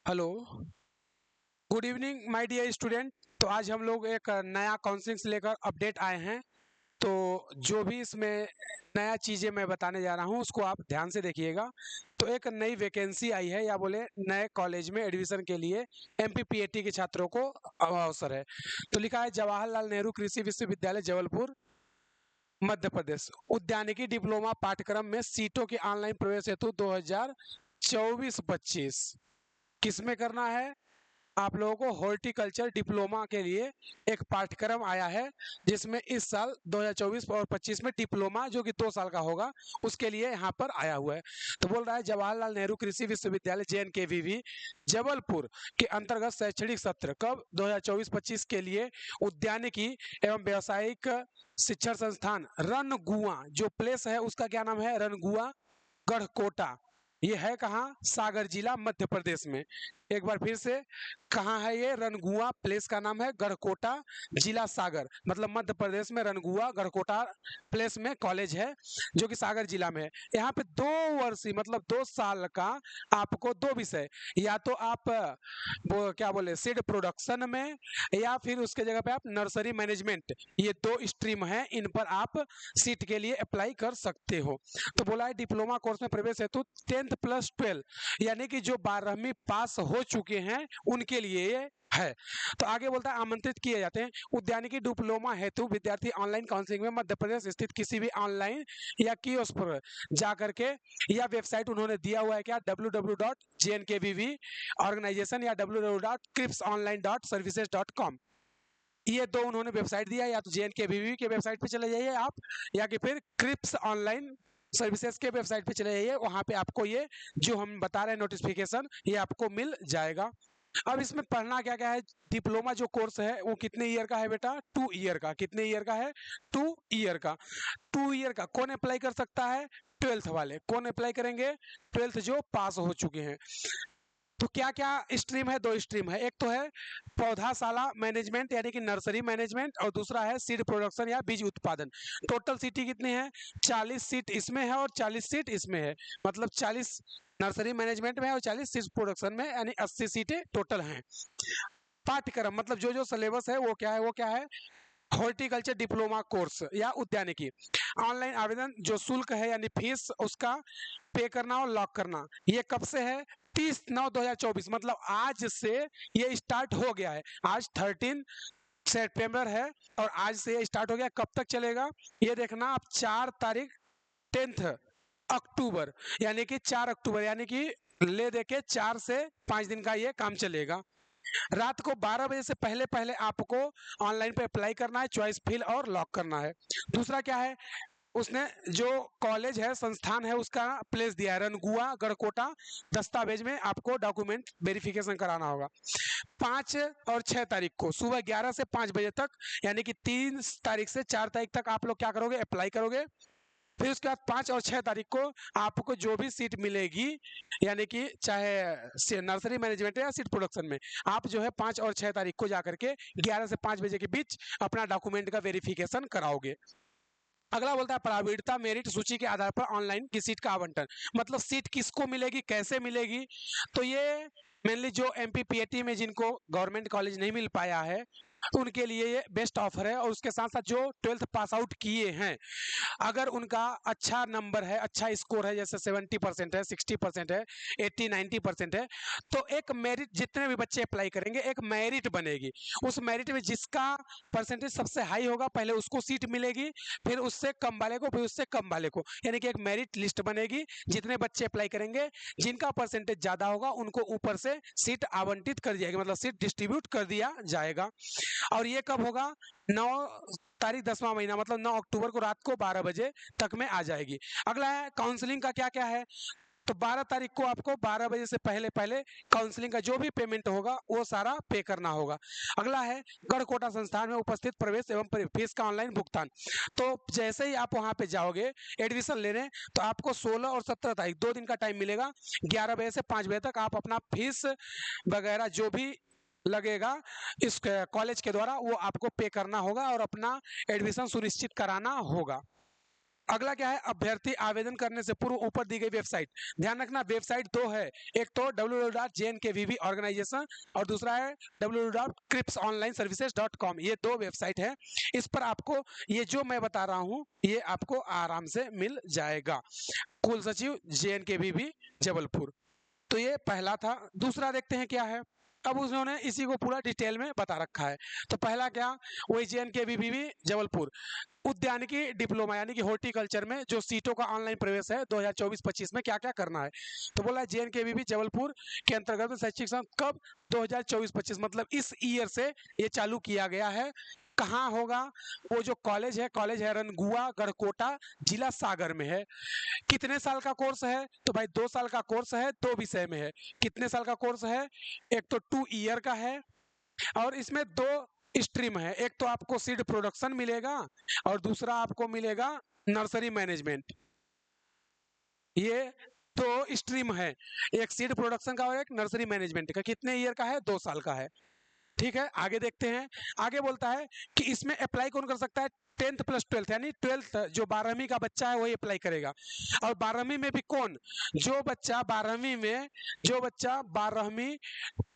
Hello. Good evening my dear student. तो आज हम लोग एक नया काउंसलिंग से लेकर अपडेट आए हैं। तो जो भी इसमें नया चीज़ें मैं बताने जा रहा हूँ उसको आप ध्यान से देखिएगा। तो एक नई वैकेंसी आई है या बोले नए कॉलेज में एडमिशन के लिए एमपीपीएटी के छात्रों को अवसर है। तो लिखा है जवाहरलाल नेहरू कृषि विश्वविद्यालय जबलपुर मध्य प्रदेश उद्यानिकी डिप्लोमा पाठ्यक्रम में सीटों के ऑनलाइन प्रवेश हेतु 2024-25 किसमें करना है। आप लोगों को हॉर्टिकल्चर डिप्लोमा के लिए एक पाठ्यक्रम आया है जिसमें इस साल 2024 और 25 में डिप्लोमा जो कि 2 साल का होगा उसके लिए यहाँ पर आया हुआ है। तो बोल रहा है जवाहरलाल नेहरू कृषि विश्वविद्यालय JNKVV जबलपुर के अंतर्गत शैक्षणिक सत्र कब 2024-25 के लिए उद्यानिकी एवं व्यावसायिक शिक्षण संस्थान रनगुआ जो प्लेस है उसका क्या नाम है रनगुआ गढ़कोटा। ये है कहाँ सागर जिला मध्य प्रदेश में। एक बार फिर से कहाँ है ये रनगुआ प्लेस का नाम है गढ़कोटा जिला सागर मतलब मध्य प्रदेश में रनगुआ गढ़कोटा प्लेस में कॉलेज है जो कि सागर जिला में है। यहाँ पे 2 वर्षीय मतलब 2 साल का आपको 2 विषय या तो आप वो क्या बोले सीड प्रोडक्शन में या फिर उसके जगह पे आप नर्सरी मैनेजमेंट ये 2 स्ट्रीम है इन पर आप सीट के लिए अप्लाई कर सकते हो। तो बोला है डिप्लोमा कोर्स में प्रवेश हेतु 10th+12 यानी कि जो 12वीं पास हो चुके हैं उनके लिए ये है। तो आगे बोलता है आमंत्रित किए जाते हैं उद्यानिकी डिप्लोमा हेतु विद्यार्थी ऑनलाइन काउंसलिंग में मध्य प्रदेश स्थित किसी भी ऑनलाइन या कियोस्क पर जा करके या वेबसाइट उन्होंने दिया हुआ है क्या www.jnkvv ऑर्गेनाइजेशन या www.cripsonline.services.com ये दो उन्होंने वेबसाइट दिया है या तो JNKVV के वेबसाइट पे चले जाइए आप या कि फिर क्रिप्स ऑनलाइन सर्विसेज के वेबसाइट पे चले जाइए वहां पे आपको ये जो हम बता रहे हैं नोटिफिकेशन ये आपको मिल जाएगा। अब इसमें पढ़ना क्या क्या है। डिप्लोमा जो कोर्स है वो कितने ईयर का है बेटा 2 ईयर का। कितने ईयर का है 2 ईयर का। 2 ईयर का कौन अप्लाई कर सकता है 12th वाले कौन अप्लाई करेंगे 12th जो पास हो चुके हैं। तो क्या क्या स्ट्रीम है 2 स्ट्रीम है एक तो है पौधाशाला मैनेजमेंट यानी कि नर्सरी मैनेजमेंट और दूसरा है सीड प्रोडक्शन या बीज उत्पादन। टोटल सीटें कितनी है 40 सीट इसमें है और 40 सीट इसमें है मतलब 40 नर्सरी मैनेजमेंट में है और 40 सीड प्रोडक्शन में यानी 80 सीटें टोटल हैं। पाठ्यक्रम मतलब जो जो सिलेबस है वो क्या है हॉर्टिकल्चर डिप्लोमा कोर्स या उद्यानिकी। ऑनलाइन आवेदन जो शुल्क है यानी फीस उसका पे करना और लॉक करना ये कब से है 30/9/2024 मतलब आज से ये स्टार्ट हो गया है। आज 13 सितंबर है और आज से ये स्टार्ट हो गया। कब तक चलेगा ये देखना आप 4 तारीख 10 अक्टूबर यानी कि 4 अक्टूबर यानी कि ले दे के 4 से 5 दिन का ये काम चलेगा। रात को 12 बजे से पहले पहले आपको ऑनलाइन पे अप्लाई करना है चॉइस फिल और लॉक करना है। दूसरा क्या है उसने जो कॉलेज है संस्थान है उसका प्लेस दिया है रनगुआ गढ़कोटा। दस्तावेज में आपको डॉक्यूमेंट वेरिफिकेशन कराना होगा। 5 और 6 तारीख को सुबह 11 से 5 बजे तक यानी कि 3 तारीख से 4 तारीख तक आप लोग क्या करोगे अप्लाई करोगे। फिर उसके बाद 5 और 6 तारीख को आपको जो भी सीट मिलेगी यानी कि चाहे नर्सरी मैनेजमेंट या सीट प्रोडक्शन में आप जो है 5 और 6 तारीख को जाकर के 11 से 5 बजे के बीच अपना डॉक्यूमेंट का वेरिफिकेशन कराओगे। अगला बोलता है प्रावीणता मेरिट सूची के आधार पर ऑनलाइन की सीट का आवंटन मतलब सीट किसको मिलेगी कैसे मिलेगी। तो ये मेनली जो एमपीपीएटी में जिनको गवर्नमेंट कॉलेज नहीं मिल पाया है उनके लिए ये बेस्ट ऑफर है और उसके साथ साथ जो 12th पास आउट किए हैं अगर उनका अच्छा नंबर है अच्छा स्कोर है जैसे 70% है 60% है 80-90% है तो एक मेरिट जितने भी बच्चे अप्लाई करेंगे एक मेरिट बनेगी। उस मेरिट में जिसका परसेंटेज सबसे हाई होगा पहले उसको सीट मिलेगी फिर उससे कम वाले को फिर उससे कम वाले को यानी कि एक मेरिट लिस्ट बनेगी। जितने बच्चे अप्लाई करेंगे जिनका परसेंटेज ज्यादा होगा उनको ऊपर से सीट आवंटित कर दी जाएगी मतलब सीट डिस्ट्रीब्यूट कर दिया जाएगा। और ये कब होगा 9 तारीख 10वां महीना मतलब 9 अक्टूबर को रात को 12 बजे तक में आ जाएगी। अगला है काउंसलिंग का क्या क्या है। तो 12 तारीख को आपको 12 बजे से पहले पहले काउंसलिंग का जो भी पेमेंट होगा वो सारा पे करना होगा। अगला है गढ़कोटा संस्थान में उपस्थित प्रवेश एवं फीस का ऑनलाइन भुगतान। तो जैसे ही आप वहां पे जाओगे एडमिशन लेने तो आपको 16 और 17 तारीख 2 दिन का टाइम मिलेगा। 11 बजे से 5 बजे तक आप अपना फीस वगैरह जो भी लगेगा इस कॉलेज के द्वारा वो आपको पे करना होगा और अपना एडमिशन सुनिश्चित कराना होगा। अगला क्या है, अभ्यर्थी आवेदन करने से पूर्व ऊपर दी गई वेबसाइट, ध्यान रखना वेबसाइट दो है, एक तो www.jnkvv ऑर्गेनाइजेशन और दूसरा है www.cripsonlineservices.com, ये दो वेबसाइट है। इस पर आपको ये जो मैं बता रहा हूँ ये आपको आराम से मिल जाएगा। कुल सचिव JNKVV जबलपुर, तो ये पहला था। दूसरा देखते हैं क्या है, अब उन्होंने इसी को पूरा डिटेल में बता रखा है। तो पहला क्या, वही JNKVV जबलपुर उद्यानिकी डिप्लोमा यानी कि हॉर्टिकल्चर में जो सीटों का ऑनलाइन प्रवेश है 2024-25 में क्या क्या करना है। तो बोला JNKVV जबलपुर के अंतर्गत शैक्षिक संघ कब, 2024-25 मतलब इस ईयर से ये चालू किया गया है। कहाँ होगा, वो जो कॉलेज है रनगुआ गढ़कोटा जिला सागर में है। कितने साल का कोर्स है, तो भाई 2 साल का कोर्स है, 2 विषय में है। कितने साल का कोर्स है, एक तो 2 ईयर का है और इसमें 2 स्ट्रीम है, एक तो आपको सीड प्रोडक्शन मिलेगा और दूसरा आपको मिलेगा नर्सरी मैनेजमेंट। ये 2 स्ट्रीम है, एक सीड प्रोडक्शन का और एक नर्सरी मैनेजमेंट का। कितने ईयर का है, 2 साल का है। ठीक है, आगे देखते हैं। आगे बोलता है कि इसमें अप्लाई कौन कर सकता है, 10th प्लस 12th यानी 12th जो 12वीं का बच्चा है वही अप्लाई करेगा। और 12वीं में भी कौन, जो बच्चा 12वीं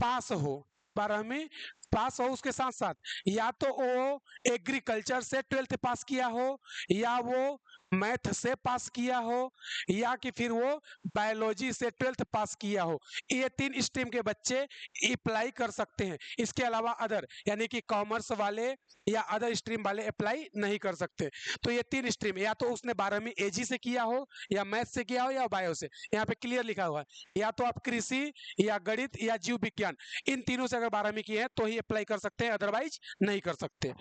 पास हो, 12वीं पास हो, उसके साथ साथ या तो वो एग्रीकल्चर से 12th पास किया हो, या वो मैथ से पास किया हो, या कि फिर वो बायोलॉजी से 12th पास किया हो। ये 3 स्ट्रीम के बच्चे अप्लाई कर सकते हैं। इसके अलावा अदर यानी कि कॉमर्स वाले या अदर स्ट्रीम वाले अप्लाई नहीं कर सकते। तो ये 3 स्ट्रीम, या तो उसने 12वीं एजी से किया हो, या मैथ से किया हो, या बायो से। यहाँ पे क्लियर लिखा हुआ है, या तो आप कृषि या गणित या जीव विज्ञान, इन तीनों से अगर 12वीं की है तो ही अप्लाई कर सकते हैं, अदरवाइज नहीं कर सकते।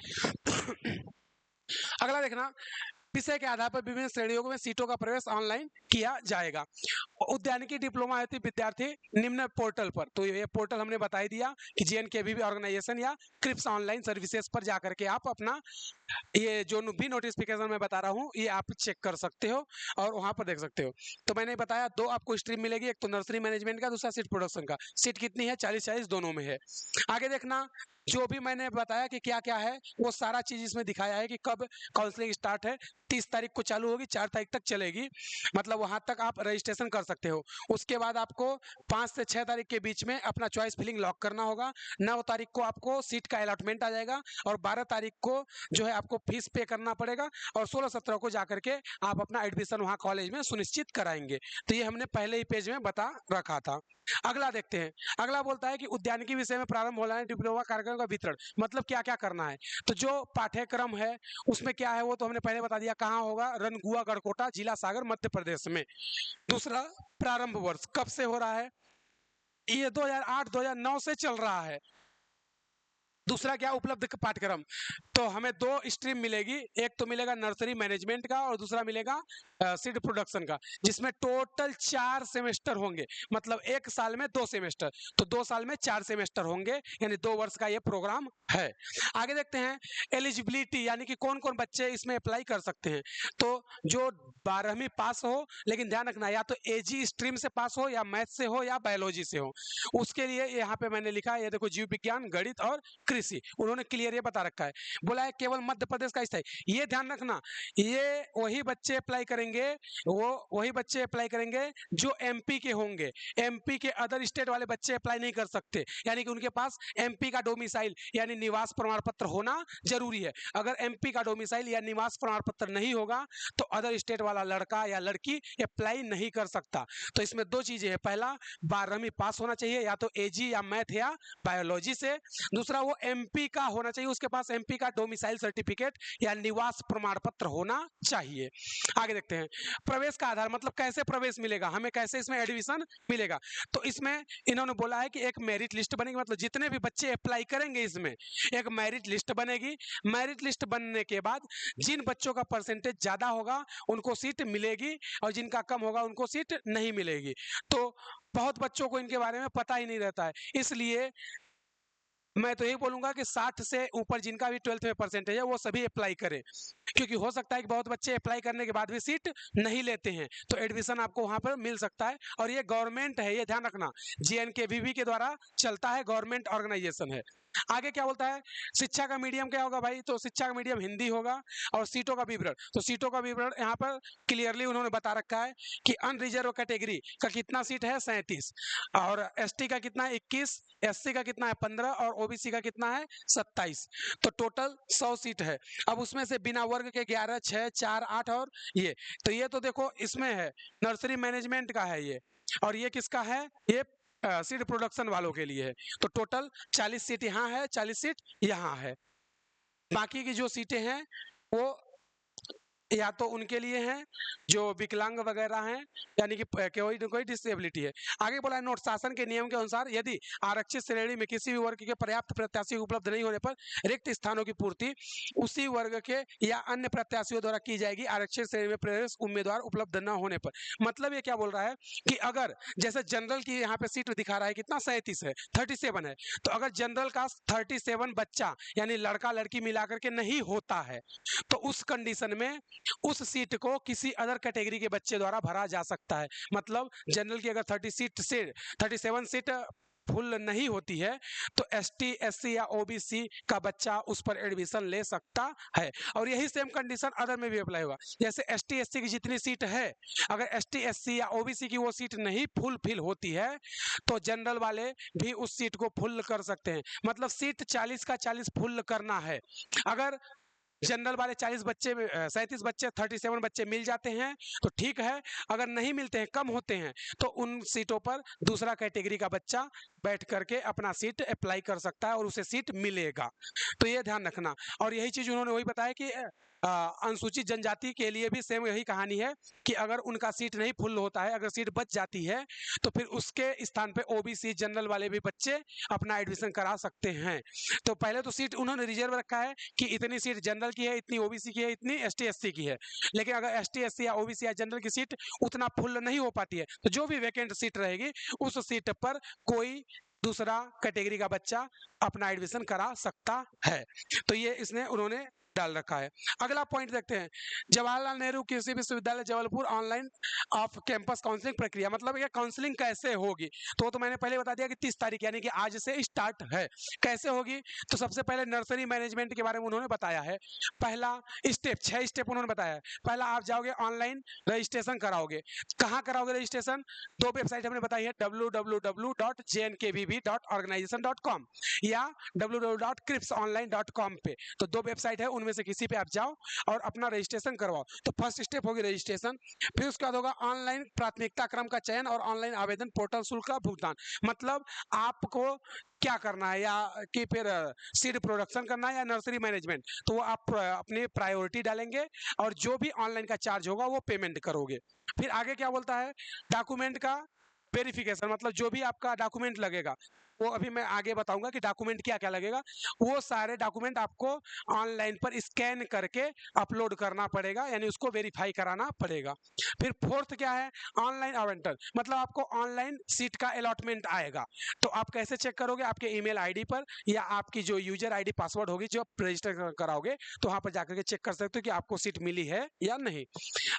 अगला देखना, विषय के आधार पर विभिन्न श्रेणियों में सीटों का प्रवेश ऑनलाइन किया जाएगा। उद्यानिकी डिप्लोमा हेतु विद्यार्थी निम्न पोर्टल पर, तो ये पोर्टल हमने बता ही दिया कि JNKVV ऑर्गेनाइजेशन या क्रिप्स ऑनलाइन सर्विसेज पर जाकर के आप अपना ये जो भी नोटिफिकेशन मैं बता रहा हूँ ये आप चेक कर सकते हो और वहां पर देख सकते हो। तो मैंने बताया 2 आपको स्ट्रीम मिलेगी, एक तो नर्सरी मैनेजमेंट का, दूसरा सीट प्रोडक्शन का। सीट कितनी है, 40-40 दोनों में है। आगे देखना, जो भी मैंने बताया कि क्या क्या है वो सारा चीज इसमें दिखाया है कि कब काउंसलिंग स्टार्ट है। 30 तारीख को चालू होगी, 4 तारीख तक चलेगी, मतलब वहां तक आप रजिस्ट्रेशन कर सकते हो। उसके बाद आपको 5 से 6 तारीख के बीच में अपना चॉइस फिलिंग लॉक करना होगा। 9 तारीख को आपको सीट का अलॉटमेंट आ जाएगा और 12 तारीख को जो है आपको फीस पे करना पड़ेगा और 16-17 को जाकर के आप अपना एडमिशन वहां कॉलेज में सुनिश्चित कराएंगे। तो ये हमने पहले ही पेज में बता रखा था। अगला देखते हैं। अगला बोलता है कि उद्यानिकी विषय में प्रारंभ होना है डिप्लोमा कार्यक्रम का वितरण, मतलब क्या क्या करना है। तो जो पाठ्यक्रम है उसमें क्या है वो तो हमने पहले बता दिया, कहाँ होगा, रनगुआ गढ़कोटा जिला सागर मध्य प्रदेश में। दूसरा, प्रारंभ वर्ष कब से हो रहा है, ये 2008-2009 से चल रहा है। दूसरा क्या, उपलब्ध पाठ्यक्रम, तो हमें 2 स्ट्रीम मिलेगी, एक तो मिलेगा नर्सरी मैनेजमेंट का और दूसरा मिलेगा सीड प्रोडक्शन का, जिसमें टोटल 4 सेमेस्टर होंगे, मतलब 1 साल में 2 सेमेस्टर, तो 2 साल में 4 सेमेस्टर होंगे, यानी 2 वर्ष का ये प्रोग्राम है। आगे देखते हैं एलिजिबिलिटी, यानी कि कौन कौन बच्चे इसमें अप्लाई कर सकते हैं। तो जो 12वीं पास हो, लेकिन ध्यान रखना या तो एजी स्ट्रीम से पास हो, या मैथ से हो, या बायोलॉजी से हो, उसके लिए यहाँ पे मैंने लिखा है, ये देखो जीव विज्ञान गणित और कृषि, उन्होंने क्लियर ये बता रखा है। बोला है केवल मध्य प्रदेश का स्थायी, ये ध्यान रखना, ये वही बच्चे अप्लाई करेंगे, वही बच्चे अप्लाई करेंगे जो एमपी के होंगे। एमपी के अदर स्टेट वाले बच्चे अप्लाई नहीं कर सकते, यानी कि उनके पास एमपी का डोमिसाइल यानी निवास प्रमाण पत्र होना जरूरी है। अगर एमपी का डोमिसाइल या निवास प्रमाण पत्र नहीं होगा तो अदर स्टेट वाला लड़का या लड़की अप्लाई नहीं कर सकता। तो इसमें 2 चीजें हैं, पहला 12वीं पास होना चाहिए या तो एजी या मैथ या बायोलॉजी से, दूसरा वो एमपी का होना चाहिए, उसके पास एमपी का डोमिसाइल सर्टिफिकेट या निवास प्रमाण पत्र होना चाहिए। आगे देखते हैं, प्रवेश का आधार, मतलब कैसे प्रवेश मिलेगा हमें, कैसे इसमें एडमिशन मिलेगा। तो इसमें इन्होंने बोला है कि एक मेरिट लिस्ट बनेगी, मतलब जितने भी बच्चे अप्लाई करेंगे इसमें एक मेरिट लिस्ट बनेगी। मेरिट लिस्ट बनने के बाद जिन बच्चों का परसेंटेज ज्यादा होगा उनको सीट मिलेगी और जिनका कम होगा उनको सीट नहीं मिलेगी। तो बहुत बच्चों को इनके बारे में पता ही नहीं रहता है, इसलिए मैं तो यही बोलूंगा कि 60 से ऊपर जिनका भी 12th में परसेंटेज है वो सभी अप्लाई करें, क्योंकि हो सकता है कि बहुत बच्चे अप्लाई करने के बाद भी सीट नहीं लेते हैं, तो एडमिशन आपको वहां पर मिल सकता है। और ये गवर्नमेंट है, ये ध्यान रखना, JNKVV के द्वारा चलता है, गवर्नमेंट ऑर्गेनाइजेशन है। आगे क्या बोलता है, शिक्षा का मीडियम क्या होगा भाई, तो शिक्षा का मीडियम हिंदी होगा। और सीटों का विवरण, तो सीटों का विवरण यहाँ पर क्लियरली उन्होंने बता रखा है कि अनरिजर्व कैटेगरी का कितना सीट है 37, और एसटी का कितना है 21, एससी का कितना है 15 और ओबीसी का कितना है 27। तो टोटल 100 सीट है। अब उसमें से बिना वर्ग के 11, 6, 4, 8 और ये, तो ये तो देखो इसमें है नर्सरी मैनेजमेंट का है ये, और ये किसका है, ये सीड प्रोडक्शन वालों के लिए है। तो टोटल 40 सीट यहाँ है, 40 सीट यहाँ है। बाकी की जो सीटें हैं वो या तो उनके लिए हैं जो विकलांग वगैरह हैं, यानी कि कोई न कोई डिसेबिलिटी है। आगे बोला है, नोट शासन के नियम के अनुसार यदि आरक्षित श्रेणी में किसी भी वर्ग के पर्याप्त प्रत्याशी उपलब्ध नहीं होने पर रिक्त स्थानों की पूर्ति उसी वर्ग के या अन्य प्रत्याशियों द्वारा की जाएगी, आरक्षित श्रेणी में प्रवेश उम्मीदवार उपलब्ध न होने पर। मतलब ये क्या बोल रहा है कि अगर जैसे जनरल की यहाँ पे सीट दिखा रहा है कितना 37 है, 37 है, तो अगर जनरल का 37 बच्चा यानी लड़का लड़की मिलाकर के नहीं होता है, तो उस कंडीशन में उस सीट को किसी अदर कैटेगरी के बच्चे द्वारा भरा जा सकता है। मतलब जनरल की अगर 30 सीट से 37 सीट फुल नहीं होती है, तो एसटी, एससी या ओबीसी का बच्चा उस पर एडमिशन ले सकता है। और यही सेम कंडीशन अदर में भी अप्लाई होगा। जैसे एसटी, एससी की जितनी सीट है, अगर एसटी, एससी या ओबीसी की वो सीट नहीं फुल फिल होती है, तो जनरल वाले भी उस सीट को फुल कर सकते हैं। मतलब सीट 40 का 40 फुल करना है। अगर जनरल वाले 40 बच्चे 37 बच्चे 37 बच्चे मिल जाते हैं तो ठीक है, अगर नहीं मिलते हैं, कम होते हैं, तो उन सीटों पर दूसरा कैटेगरी का बच्चा बैठ करके अपना सीट अप्लाई कर सकता है और उसे सीट मिलेगा। तो ये ध्यान रखना। और यही चीज उन्होंने वही बताया कि अनुसूचित जनजाति के लिए भी सेम यही कहानी है कि अगर उनका सीट नहीं फुल होता है, अगर सीट बच जाती है, तो फिर उसके स्थान पे ओबीसी जनरल वाले भी बच्चे अपना एडमिशन करा सकते हैं। तो पहले तो सीट उन्होंने रिजर्व रखा है कि इतनी सीट जनरल की है, इतनी ओबीसी की है, इतनी एसटी, एससी की है। लेकिन अगर एसटी, एससी या ओबीसी या जनरल की सीट उतना फुल नहीं हो पाती है, तो जो भी वैकेंट सीट रहेगी उस सीट पर कोई दूसरा कैटेगरी का बच्चा अपना एडमिशन करा सकता है। तो ये इसने उन्होंने डाल रखा है। अगला पॉइंट देखते हैं, जवाहरलाल नेहरू कृषि विश्वविद्यालय Jabalpur online off campus counselling प्रक्रिया। मतलब ये काउंसलिंग कैसे होगी, तो मैंने पहले बता दिया कि 30 तारीख यानी कि आज से स्टार्ट है। कैसे होगी, तो सबसे पहले नर्सरी मैनेजमेंट के बारे में उन्होंने बताया है। पहला स्टेप, 6 स्टेप उन्होंने बताया है। पहला, आप जाओगे ऑनलाइन रजिस्ट्रेशन कराओगे। कहाँ कराओगे रजिस्ट्रेशन, 2 वेबसाइट हमने बताई है, www.jnkvb.organization.com या www.cripsonline.com पे। तो 2 वेबसाइट है, उनमें से किसी पे आप जाओ और अपना रजिस्ट्रेशन करवाओ। तो फर्स्ट स्टेप होगी रजिस्ट्रेशन। फिर उसके बाद होगा ऑनलाइन प्राथमिकता क्रम का चयन और ऑनलाइन आवेदन पोर्टल शुल्क का भुगतान। मतलब आपको क्या करना है, या कि फिर सीड प्रोडक्शन करना है या नर्सरी मैनेजमेंट, तो वो आप अपनी प्रायोरिटी डालेंगे और जो भी ऑनलाइन का चार्ज होगा वो पेमेंट करोगे। फिर आगे क्या बोलता है, डॉक्यूमेंट का वेरिफिकेशन। मतलब जो भी आपका डॉक्यूमेंट लगेगा, वो अभी मैं आगे बताऊंगा कि डॉक्यूमेंट क्या क्या लगेगा। वो सारे डॉक्यूमेंट आपको ऑनलाइन पर स्कैन करके अपलोड करना पड़ेगा, यानी उसको वेरीफाई कराना पड़ेगा। फिर फोर्थ क्या है, ऑनलाइन आवंटन। मतलब आपको ऑनलाइन सीट का अलॉटमेंट आएगा। तो आप कैसे चेक करोगे, आपके ईमेल आईडी पर या आपकी जो यूजर आईडी पासवर्ड होगी जो आप रजिस्टर कराओगे, तो वहां पर जाकर के चेक कर सकते हो कि आपको सीट मिली है या नहीं।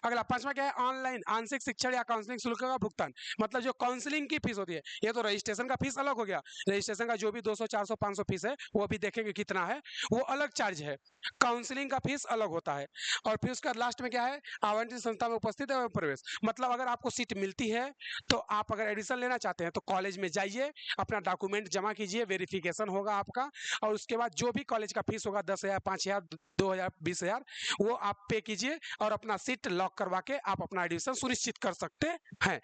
अगला 5वां क्या है, ऑनलाइन आंशिक शिक्षण या काउंसलिंग शुल्क का भुगतान। मतलब जो काउंसलिंग की फीस होती है, ये तो रजिस्ट्रेशन का फीस अलग हो गया, रजिस्ट्रेशन का जो भी 200, 400, 500 फीस है वो अभी देखेंगे कितना है, वो अलग चार्ज है। काउंसलिंग का फीस अलग होता है। और फिर उसका लास्ट में क्या है, आवंटित संस्था में उपस्थित एवं प्रवेश। मतलब अगर आपको सीट मिलती है तो आप अगर एडमिशन लेना चाहते हैं तो कॉलेज में जाइए, अपना डॉक्यूमेंट जमा कीजिए, वेरिफिकेशन होगा आपका, और उसके बाद जो भी कॉलेज का फीस होगा 10,000, 5,000, 2,000, 20,000, वो आप पे कीजिए और अपना सीट लॉक करवा के आप अपना एडमिशन सुनिश्चित कर सकते हैं।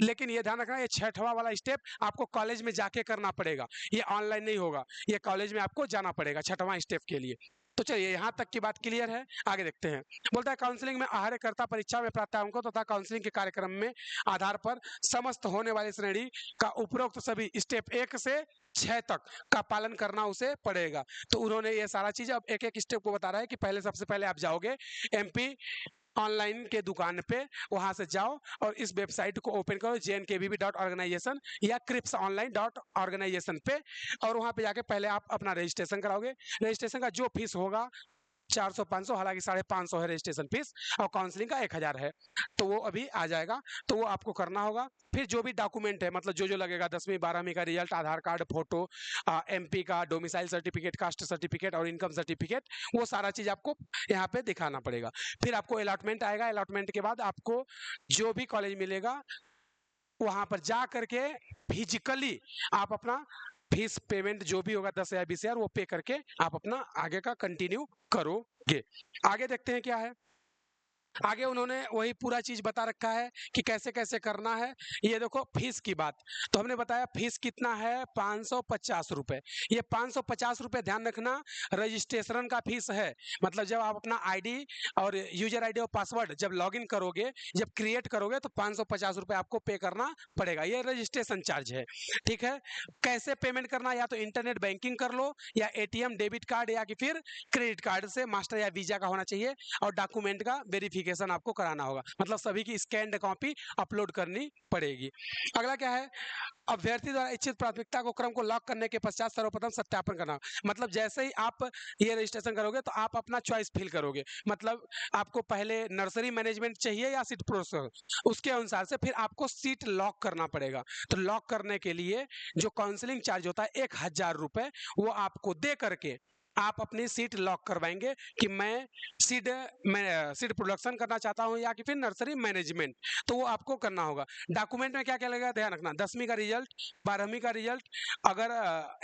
लेकिन ये ध्यान रखना, ये 6वां वाला स्टेप आपको कॉलेज में जाके करना पड़ेगा, ये ऑनलाइन नहीं होगा, ये कॉलेज में आपको जाना पड़ेगा 6वां स्टेप के लिए। तो चलिए यहाँ तक की बात क्लियर है, आगे देखते हैं। बोलता है काउंसलिंग में आहार्यकर्ता परीक्षा में प्राप्त अंकों तथा काउंसलिंग के कार्यक्रम में आधार पर समस्त होने वाली श्रेणी का उपरोक्त सभी स्टेप 1 से 6 तक का पालन करना उसे पड़ेगा। तो उन्होंने ये सारा चीज अब एक एक स्टेप को बता रहा है कि पहले, सबसे पहले आप जाओगे एमपी ऑनलाइन के दुकान पे, वहां से जाओ और इस वेबसाइट को ओपन करो, jnkvb.organization या cripsonline.organization पे, और वहां पे जाके पहले आप अपना रजिस्ट्रेशन कराओगे। रजिस्ट्रेशन का जो फीस होगा 400 500, हालांकि 550 है रजिस्ट्रेशन फीस और काउंसलिंग का 1000 है। तो वो अभी आ जाएगा, तो वो आपको करना होगा। फिर जो भी डॉक्यूमेंट है, मतलब जो जो लगेगा, 10वीं 12वीं का रिजल्ट, आधार कार्ड, फोटो, एमपी का डोमिसाइल सर्टिफिकेट, कास्ट सर्टिफिकेट और इनकम सर्टिफिकेट, वो सारा चीज आपको यहाँ पे दिखाना पड़ेगा। फिर आपको अलॉटमेंट आएगा, अलॉटमेंट के बाद आपको जो भी कॉलेज मिलेगा वहां पर जा करके फिजिकली आप अपना फीस पेमेंट जो भी होगा 10,000 20,000 वो पे करके आप अपना आगे का कंटिन्यू करोगे। आगे देखते हैं क्या है। आगे उन्होंने वही पूरा चीज बता रखा है कि कैसे कैसे करना है। ये देखो फीस की बात, तो हमने बताया फीस कितना है, 550 रुपए। ये 550 रुपए ध्यान रखना, रजिस्ट्रेशन का फीस है। मतलब जब आप अपना आईडी और यूजर आईडी और पासवर्ड जब लॉगिन करोगे, जब क्रिएट करोगे, तो 550 रुपए आपको पे करना पड़ेगा, ये रजिस्ट्रेशन चार्ज है। ठीक है, कैसे पेमेंट करना, या तो इंटरनेट बैंकिंग कर लो, या एटीएम डेबिट कार्ड, या कि फिर क्रेडिट कार्ड से, मास्टर या वीजा का होना चाहिए, और डॉक्यूमेंट का वेरिफिकेशन आपको कराना होगा, मतलब सभी की स्कैन्ड कॉपी अपलोड करनी पड़ेगी। अगला क्या है, अभ्यर्थी द्वारा इच्छित प्राथमिकता को क्रम को लॉक करने के पश्चात सर्वप्रथम सत्यापन करना। मतलब जैसे ही आप ये रजिस्ट्रेशन करोगे तो आप अपना चॉइस फिल करोगे, मतलब आपको पहले नर्सरी मैनेजमेंट चाहिए या सीट प्रोसेसर, उसके अनुसार से फिर आपको सीट लॉक करना पड़ेगा। तो लॉक करने के लिए जो काउंसलिंग चार्ज होता है 1000 रुपए, वो आपको दे करके आप अपनी सीट लॉक करवाएंगे कि मैं सीड प्रोडक्शन करना चाहता हूं या कि फिर नर्सरी मैनेजमेंट, तो वो आपको करना होगा। डॉक्यूमेंट में क्या क्या लगेगा ध्यान रखना, 10वीं का रिजल्ट, 12वीं का रिजल्ट, अगर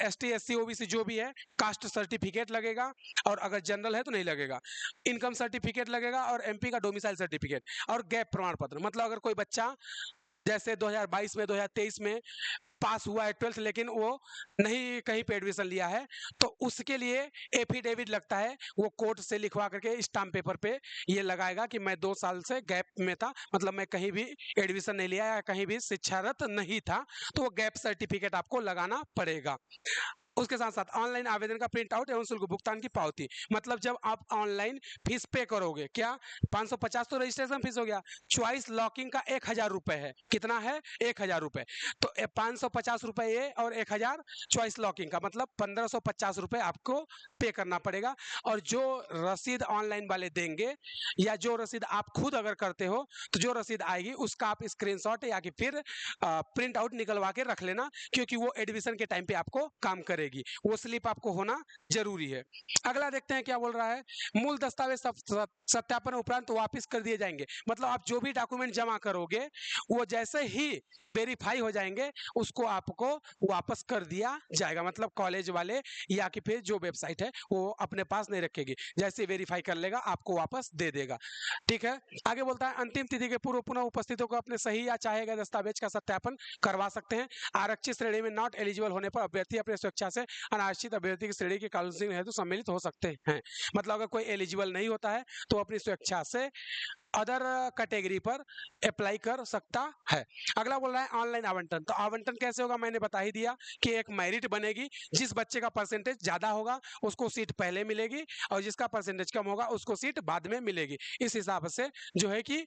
एसटी एससी ओबीसी जो भी है, कास्ट सर्टिफिकेट लगेगा, और अगर जनरल है तो नहीं लगेगा, इनकम सर्टिफिकेट लगेगा, और एमपी का डोमिसाइल सर्टिफिकेट, और गैप प्रमाण पत्र। मतलब अगर कोई बच्चा जैसे 2022 में 2023 में पास हुआ है 12th, लेकिन वो नहीं कहीं पे एडमिशन लिया है, तो उसके लिए एफिडेविट लगता है, वो कोर्ट से लिखवा करके स्टाम्प पेपर पे ये लगाएगा कि मैं 2 साल से गैप में था, मतलब मैं कहीं भी एडमिशन नहीं लिया या कहीं भी शिक्षारत नहीं था, तो वो गैप सर्टिफिकेट आपको लगाना पड़ेगा। उसके साथ साथ ऑनलाइन आवेदन का प्रिंट आउट एवं शुल्क भुगतान की पावती, मतलब जब आप ऑनलाइन फीस पे करोगे, क्या 550 तो रजिस्ट्रेशन फीस हो गया, चॉइस लॉकिंग का 1000 रुपए है, कितना है 1000 रुपए, तो 550 रुपए ये और 1000 चॉइस लॉकिंग का, मतलब 1550 रुपए आपको पे करना पड़ेगा। और जो रसीद ऑनलाइन वाले देंगे, या जो रसीद आप खुद अगर करते हो, तो जो रसीद आएगी उसका आप स्क्रीनशॉट या कि फिर प्रिंट आउट निकलवा के रख लेना, क्योंकि वो एडमिशन के टाइम पे आपको काम करेगी, वो स्लिप आपको होना जरूरी है। अगला देखते हैं क्या बोल रहा है, मूल दस्तावेज सत्यापन उपरांत वापिस कर दिए जाएंगे। मतलब आप जो भी डॉक्यूमेंट जमा करोगे, वो जैसे ही वेरीफाई हो जाएंगे, उसको आपको वापस कर दिया जाएगा। मतलब कॉलेज वाले या कि फिर जो वेबसाइट है वो अपने पास नहीं रखेगी, जैसे वेरीफाई कर लेगा आपको वापस दे देगा। ठीक है, आगे बोलता है अंतिम तिथि के पूर्व पुनः उपस्थितों को अपने सही या चाहे गए दस्तावेज का सत्यापन करवा सकते हैं। आरक्षित श्रेणी में नॉट एलिजिबल होने पर अभ्यर्थी अपने स्वेच्छा से अनारक्षित अभ्यर्थी की श्रेणी की काउंसिलिंग हेतु सम्मिलित हो सकते हैं। मतलब अगर कोई एलिजिबल नहीं होता है तो अपनी स्वेच्छा से अदर कैटेगरी पर अप्लाई कर सकता है। अगला बोल रहा है ऑनलाइन आवंटन, तो आवंटन कैसे होगा मैंने बता ही दिया कि एक मेरिट बनेगी, जिस बच्चे का परसेंटेज ज्यादा होगा उसको सीट पहले मिलेगी, और जिसका परसेंटेज कम होगा उसको सीट बाद में मिलेगी। इस हिसाब से जो है कि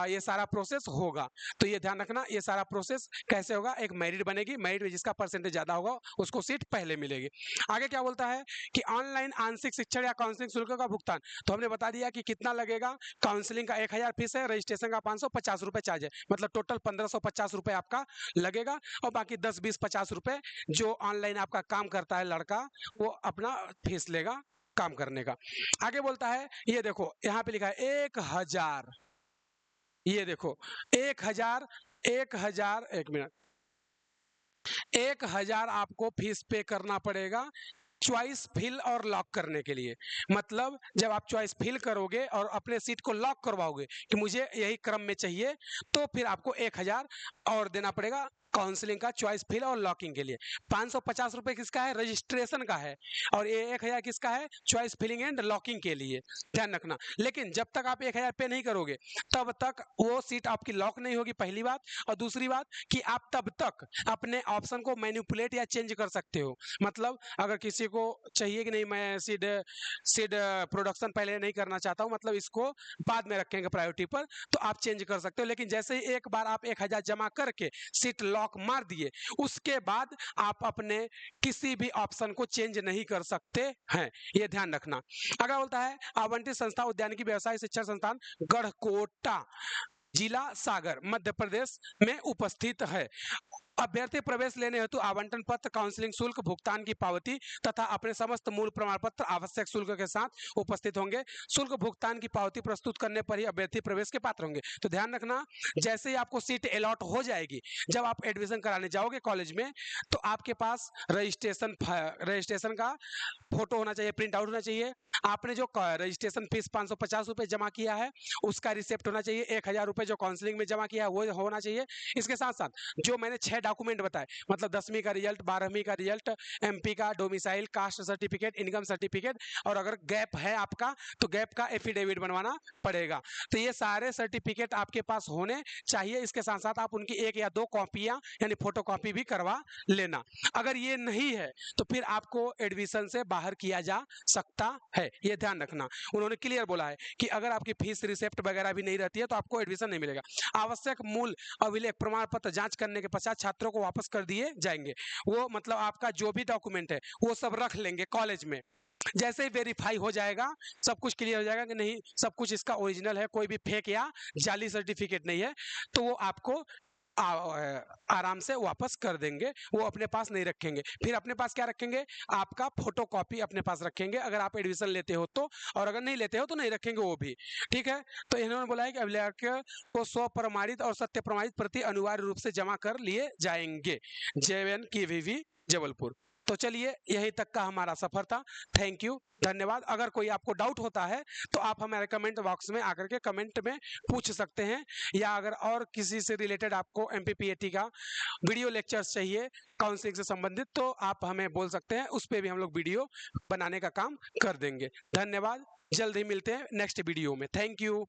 ये सारा प्रोसेस होगा। तो ये ध्यान रखना, ये सारा प्रोसेस कैसे होगा, एक मेरिट बनेगी, मेरिट में जिसका परसेंटेज ज्यादा होगा उसको सीट पहले मिलेगी। आगे क्या बोलता है कि ऑनलाइन आंशिक शिक्षण या काउंसलिंग शुल्क का भुगतान, तो हमने बता दिया कि कितना लगेगा, काउंसलिंग का 1000 फीस है, रजिस्ट्रेशन का 550 रुपए चार्ज है, मतलब टोटल 1550 रुपए आपका लगेगा, और बाकी 10 20 50 रुपए जो ऑनलाइन आपका काम करता है लड़का, वो अपना फीस लेगा काम करने का। आगे बोलता है, ये देखो यहाँ पे लिखा है 1000, ये देखो 1000, 1000, एक मिनट, 1000 आपको फीस पे करना पड़ेगा चॉइस फिल और लॉक करने के लिए। मतलब जब आप चॉइस फिल करोगे और अपने सीट को लॉक करवाओगे कि मुझे यही क्रम में चाहिए, तो फिर आपको 1000 और देना पड़ेगा काउंसलिंग का चॉइस फिल और लॉकिंग के लिए। 550 रुपए किसका है, रजिस्ट्रेशन का है, और ये 1000 किसका है, चॉइस फिलिंग एंड लॉकिंग के लिए, ध्यान रखना। लेकिन जब तक आप 1000 पे नहीं करोगे तब तक वो सीट आपकी लॉक नहीं होगी, पहली बात। और दूसरी बात कि आप तब तक अपने ऑप्शन को मैनिपुलेट या चेंज कर सकते हो। मतलब अगर किसी को चाहिए कि नहीं मैं सीड सीड प्रोडक्शन पहले नहीं करना चाहता हूं, मतलब इसको बाद में रखेंगे प्रायोरिटी पर, तो आप चेंज कर सकते हो। लेकिन जैसे ही एक बार आप 1000 जमा करके सीट लॉक लॉक मार दिए, उसके बाद आप अपने किसी भी ऑप्शन को चेंज नहीं कर सकते हैं, ये ध्यान रखना। अगर बोलता है आवंटित संस्था उद्यानिकी व्यवसाय शिक्षण संस्थान गढ़कोटा, जिला सागर, मध्य प्रदेश में उपस्थित है। अभ्यर्थी प्रवेश लेने हेतु आवंटन पत्र, काउंसलिंग शुल्क, भुगतान की पावती तथा अपने समस्त मूल प्रमाण पत्र आवश्यक शुल्क के साथ उपस्थित होंगे। शुल्क भुगतान की पावती प्रस्तुत करने पर ही अभ्यर्थी प्रवेश के पात्र होंगे। तो ध्यान रखना, जैसे ही आपको सीट अलॉट हो जाएगी, जब आप एडमिशन कराने जाओगे कॉलेज में, तो आपके पास रजिस्ट्रेशन का फोटो होना चाहिए, प्रिंट आउट होना चाहिए। आपने जो रजिस्ट्रेशन फीस 550 रुपए जमा किया है, उसका रिसिप्ट होना चाहिए। 1000 रुपए जो काउंसलिंग में जमा किया है वो होना चाहिए। इसके साथ साथ जो मैंने 6 डॉक्यूमेंट बताए, मतलब 10वीं का रिजल्ट, 12वीं का रिजल्ट, एमपी का domicile, caste certificate, income certificate, और अगर गैप है आपका तो गैप का एफिडेविट बनवाना पड़ेगा। तो ये सारे सर्टिफिकेट आपके पास होने चाहिए। इसके साथ साथ आप उनकी 1 या 2 कॉपियां यानी फोटो कॉपी भी करवा लेना। अगर ये नहीं है तो फिर आपको एडमिशन से बाहर किया जा सकता है, ये ध्यान रखना। उन्होंने क्लियर बोला है कि अगर आपकी फीस रिसिप्ट वगैरह भी नहीं रहती है तो आपको एडमिशन नहीं मिलेगा। आवश्यक मूल अभिलेख प्रमाण पत्र जांच करने के पश्चात छात्रों को वापस कर दिए जाएंगे। वो मतलब आपका जो भी डॉक्यूमेंट है वो सब रख लेंगे कॉलेज में। जैसे ही वेरीफाई हो जाएगा, सब कुछ क्लियर हो जाएगा कि नहीं सब कुछ इसका ओरिजिनल है, कोई भी फेक या जाली सर्टिफिकेट नहीं है, तो वो आपको आराम से वापस कर देंगे। वो अपने पास नहीं रखेंगे। फिर अपने पास क्या रखेंगे, आपका फोटो कॉपी अपने पास रखेंगे अगर आप एडमिशन लेते हो तो, और अगर नहीं लेते हो तो नहीं रखेंगे वो भी। ठीक है, तो इन्होंने बोला है कि अभिलेख को स्व प्रमाणित और सत्य प्रमाणित प्रति अनिवार्य रूप से जमा कर लिए जाएंगे। JN KVV Jabalpur. तो चलिए, यहीं तक का हमारा सफर था। थैंक यू, धन्यवाद। अगर कोई आपको डाउट होता है तो आप हमारे कमेंट बॉक्स में आकर के कमेंट में पूछ सकते हैं, या अगर और किसी से रिलेटेड आपको MPPAT का वीडियो लेक्चर्स चाहिए काउंसलिंग से संबंधित, तो आप हमें बोल सकते हैं, उस पर भी हम लोग वीडियो बनाने का काम कर देंगे। धन्यवाद, जल्द ही मिलते हैं नेक्स्ट वीडियो में। Thank you.